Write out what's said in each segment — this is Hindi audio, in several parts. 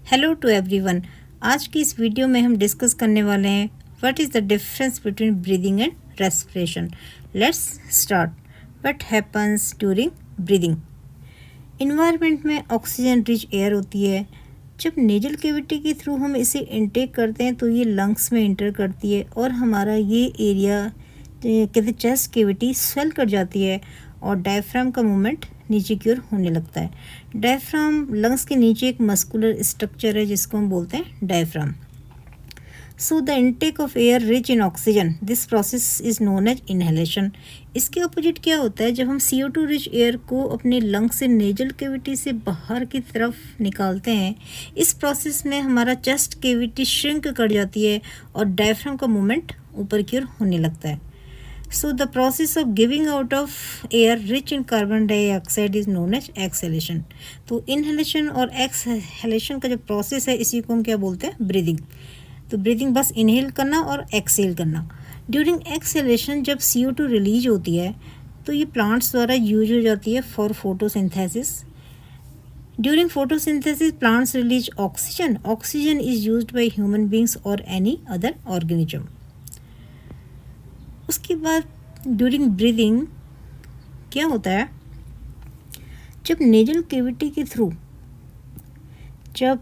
Hello to everyone. आज की इस वीडियो में हम डिस्कस करने वाले हैं what is the difference between breathing and respiration. Let's start. What happens during breathing. Environment में ऑक्सीजन रिच एयर होती है। जब नेजल कैविटी के थ्रू हम इसे इनटेक करते हैं तो ये लंग्स में इंटर करती है और हमारा ये एरिया कहते हैं चेस्ट कैविटी स्वेल कर जाती है और डायफ्राम का मूवमेंट नीचे की ओर होने लगता है। डायफ्राम लंग्स के नीचे एक मस्कुलर स्ट्रक्चर है जिसको हम बोलते हैं diaphragm. So the intake of air rich in oxygen, this process is known as inhalation. इसके अपोजिट क्या होता है, जब हम CO2 रिच एयर को अपने लंग से नेजल कैविटी से बाहर की तरफ निकालते हैं, इस प्रोसेस में हमारा चेस्ट कैविटी श्रिंक कर जाती है और डायफ्राम का मूवमेंट ऊपर की ओर होने लगता है। So the process of giving out of air rich in carbon dioxide is known as exhalation। तो inhalation और exhalation का जो प्रोसेस है इसी को हम क्या बोलते हैं, ब्रीदिंग। तो ब्रीदिंग बस इनहेल करना और एक्सेल करना। ड्यूरिंग एक्सेलेशन जब CO2 रिलीज होती है तो ये प्लांट्स द्वारा यूज हो जाती है for photosynthesis. During photosynthesis plants release oxygen. Oxygen is used by human beings और एनी अदर ऑर्गेनिज्म। उसके बाद ड्यूरिंग ब्रीदिंग क्या होता है, जब नेजल कैविटी के थ्रू जब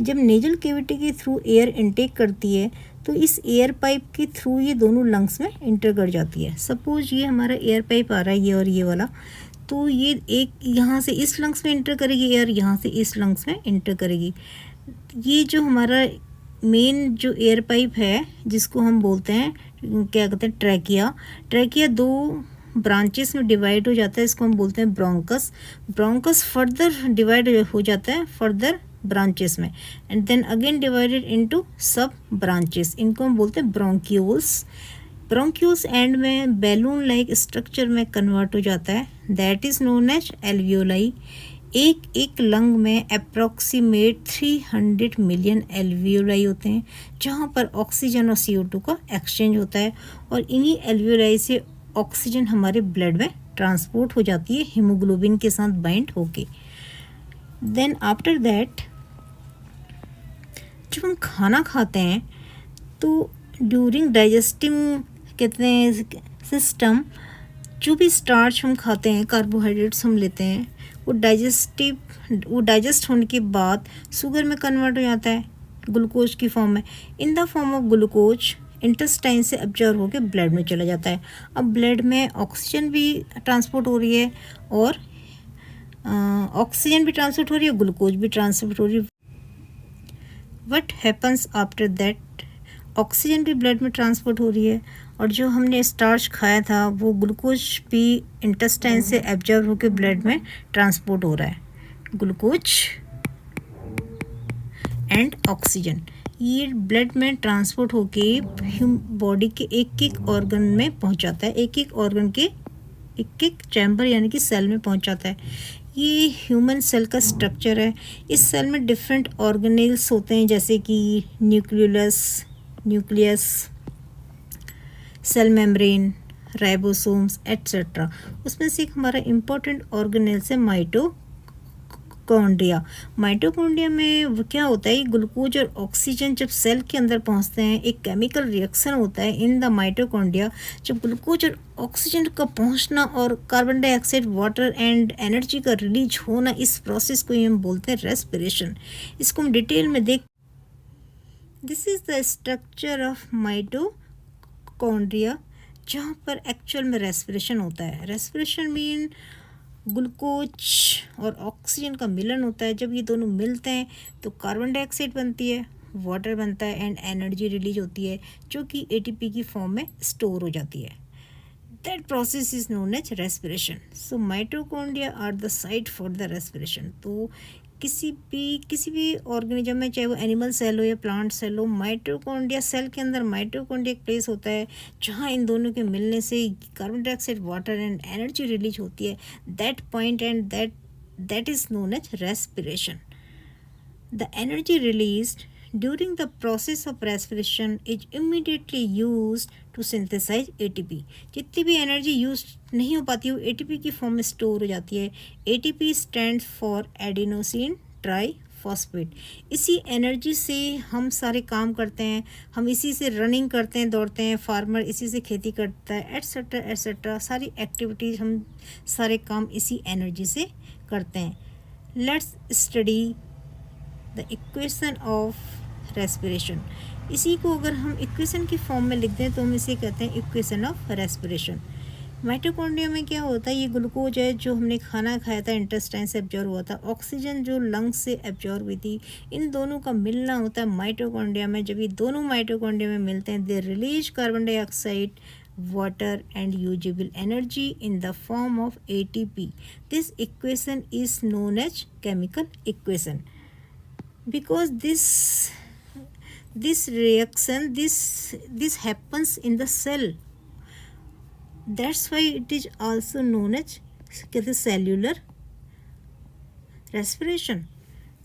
नेजल कैविटी के थ्रू एयर इनटेक करती है तो इस एयर पाइप के थ्रू ये दोनों लंग्स में इंटर कर जाती है। सपोज ये हमारा एयर पाइप आ रहा है, ये और ये वाला, तो ये एक यहाँ से इस लंग्स में इंटर करेगी एयर, यहाँ से इस लंग्स में इंटर करेगी। ये जो हमारा मेन जो एयर पाइप है जिसको हम बोलते हैं क्या कहते हैं, ट्रैकिया दो ब्रांचेस में डिवाइड हो जाता है, इसको हम बोलते हैं ब्रोंकस फर्दर डिवाइड हो जाता है फर्दर ब्रांचेस में and then again divided into sub branches, इनको हम बोलते हैं ब्रोंक्यूल्स एंड में बैलून लाइक स्ट्रक्चर में कन्वर्ट हो जाता है, that is known as alveoli. एक लंग में अप्रॉक्सीमेट 300 मिलियन एल्वियोलाई होते हैं जहाँ पर ऑक्सीजन और CO2 का एक्सचेंज होता है और इन्हीं एल्वियोलाई से ऑक्सीजन हमारे ब्लड में ट्रांसपोर्ट हो जाती है हीमोग्लोबिन के साथ बाइंड होके। देन आफ्टर दैट जब हम खाना खाते हैं तो ड्यूरिंग डाइजेस्टिंग कहते हैं सिस्टम, जो भी स्टार्च हम खाते हैं, कार्बोहाइड्रेट्स हम लेते हैं, वो डाइजेस्ट होने के बाद शुगर में कन्वर्ट हो जाता है ग्लूकोज की फॉर्म में। In the form of glucose intestine से एब्जॉर्ब होकर ब्लड में चला जाता है। अब ब्लड में ऑक्सीजन भी ट्रांसपोर्ट हो रही है और ग्लूकोज भी ट्रांसपोर्ट हो रही है। What happens after that, oxygen भी ब्लड में ट्रांसपोर्ट हो रही है और जो हमने स्टार्च खाया था वो ग्लूकोज भी इंटेस्टाइन से एब्जॉर्ब होकर ब्लड में ट्रांसपोर्ट हो रहा है। ग्लूकोज एंड ऑक्सीजन ये ब्लड में ट्रांसपोर्ट होके बॉडी के एक ऑर्गन में पहुंच जाता है, एक ऑर्गन के एक चैम्बर यानी कि सेल में पहुंच जाता है। ये ह्यूमन सेल का स्ट्रक्चर है। इस सेल में डिफरेंट ऑर्गेनेल्स होते हैं जैसे कि nucleus, cell membrane, ribosomes etcetera. उसमें से एक हमारा इम्पोर्टेंट ऑर्गेनेल्स है माइटोकॉन्ड्रिया में वो क्या होता है, ग्लूकोज और ऑक्सीजन जब सेल के अंदर पहुंचते हैं एक केमिकल रिएक्शन होता है इन द माइटोकॉन्ड्रिया। जब ग्लूकोज और ऑक्सीजन का पहुंचना और carbon dioxide, water and energy का रिलीज होना, इस प्रोसेस को हम बोलते हैं रेस्पिरेशन। इसको हम डिटेल में देख। This is the structure of mitochondria जहाँ पर एक्चुअल में रेस्पिरेशन होता है। रेस्पिरेशन मीन ग्लूकोज और ऑक्सीजन का मिलन होता है। जब ये दोनों मिलते हैं तो कार्बन डाइऑक्साइड बनती है, वाटर बनता है एंड एनर्जी रिलीज होती है जो कि ATP की फॉर्म में स्टोर हो जाती है। That process is known as respiration. So mitochondria are the site for the respiration. तो किसी भी ऑर्गेनिज्म में, चाहे वो एनिमल सेल हो या प्लांट सेल हो, माइटोकॉन्ड्रिया सेल के अंदर माइटोकॉन्ड्रिया एक प्लेस होता है जहाँ इन दोनों के मिलने से carbon dioxide, water and energy release होती है। That point and that is known as respiration. The energy released during the process of respiration is immediately used to synthesize ATP। जितनी भी एनर्जी यूज नहीं हो पाती वो ATP की फॉर्म में स्टोर हो जाती है। ATP stands for adenosine try phosphate. इसी एनर्जी से हम सारे काम करते हैं, हम इसी से रनिंग करते हैं, दौड़ते हैं, फार्मर इसी से खेती करता है, एट्सेट्रा एट्सेट्रा। सारी एक्टिविटीज़, हम सारे काम इसी एनर्जी से करते हैं। Let's study the equation of respiration. इसी को अगर हम इक्वेशन की फॉर्म में लिख दें तो हम इसे कहते हैं इक्वेशन ऑफ रेस्पिरेशन। माइटोकॉन्ड्रिया में क्या होता है, ये ग्लूकोज है जो हमने खाना खाया था, इंटेस्टाइन से एब्जॉर्ब हुआ था, ऑक्सीजन जो लंग्स से एब्जॉर्ब हुई थी, इन दोनों का मिलना होता है माइटोकॉन्ड्रिया में। जब ये दोनों माइटोकॉन्ड्रिया में मिलते हैं, they release carbon dioxide, water and usable energy in the form of ATP. This equation is known as chemical equation because this reaction this happens in the cell. That's why it is also known as cellular respiration.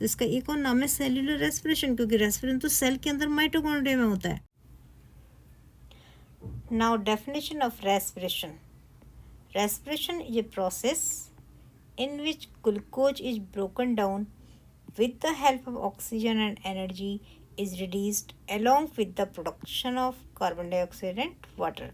इसका एक और नाम है सेल्यूलर रेस्पिरेशन, क्योंकि रेस्पिरेशन तो सेल के अंदर माइटोकॉन्ड्रिया में होता है। Now definition of respiration. Respiration is a process in which glucose is broken down with the help of oxygen and energy is released along with the production of carbon dioxide and water.